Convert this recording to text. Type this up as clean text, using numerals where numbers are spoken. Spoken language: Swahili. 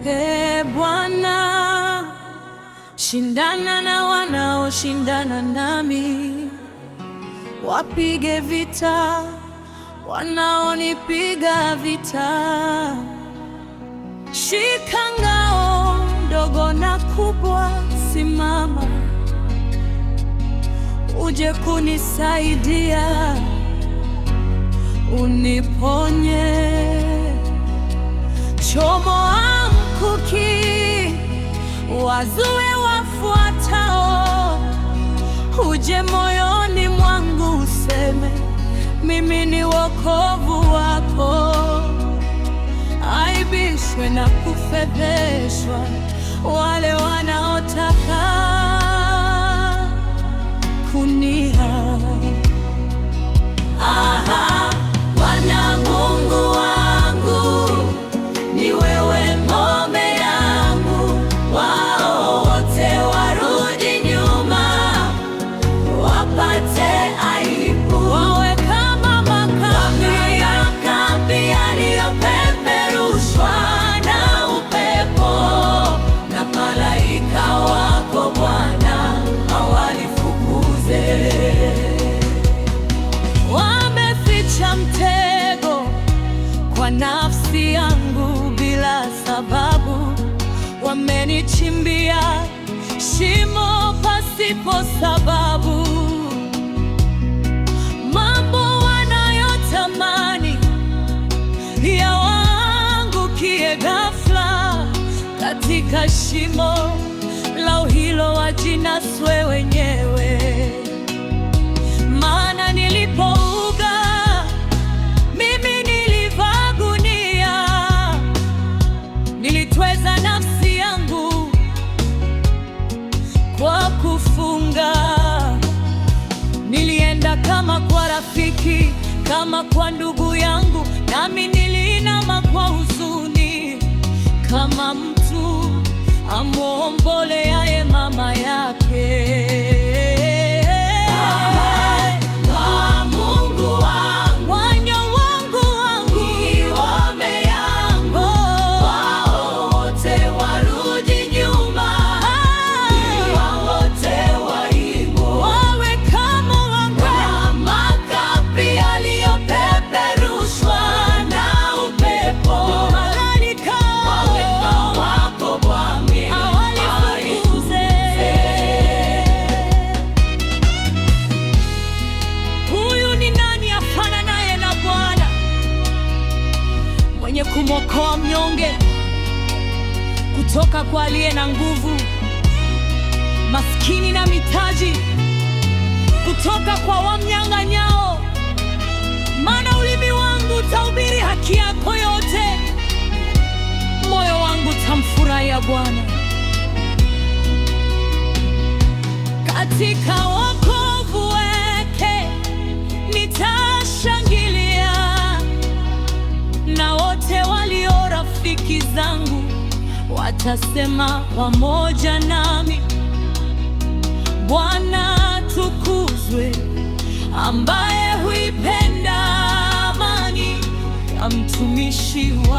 Bwana, shindana na wanaoshindana nami, wapige vita wanaonipiga vita. Shika ngao ndogo na kubwa, simama uje kunisaidia, uniponye. Chomoa mkuki, wazue wafuatao, uje moyoni mwangu useme, mimi ni wokovu wako. Aibishwe na kufedheshwa wale wanaotaka kunia. Aha, Bwana Mungu wangu, ni wewe ngome yangu. Wao wote warudi nyuma, wapate aibu, wawe kama makapi yaliyopeperushwa na upepo, na malaika wako Bwana awalifukuze. Wameficha mtego kwa nafsi yangu bila sababu, wamenichimbia shimo pasipo sababu. Mambo wanayotamani yawaangukie ghafla, katika shimo lao hilo wajinaswe wenyewe. Maana nilipouga mimi nilivaa gunia, nilitweza nafsi yangu kwa kufunga. Nilienda kama kwa rafiki, kama kwa ndugu yangu, nami niliinama kwa huzuni, kama mtu amwomboleaye mama yake. Kumwokoa mnyonge kutoka kwa aliye na nguvu, maskini na mitaji kutoka kwa wamnyang'anyao. Maana ulimi wangu utahubiri haki yako yote, moyo wangu utamfurahia Bwana. Katika wokovu wake nitashangilia, na wote walio rafiki zangu watasema pamoja nami, Bwana tukuzwe, ambaye huipenda amani ya mtumishi wake.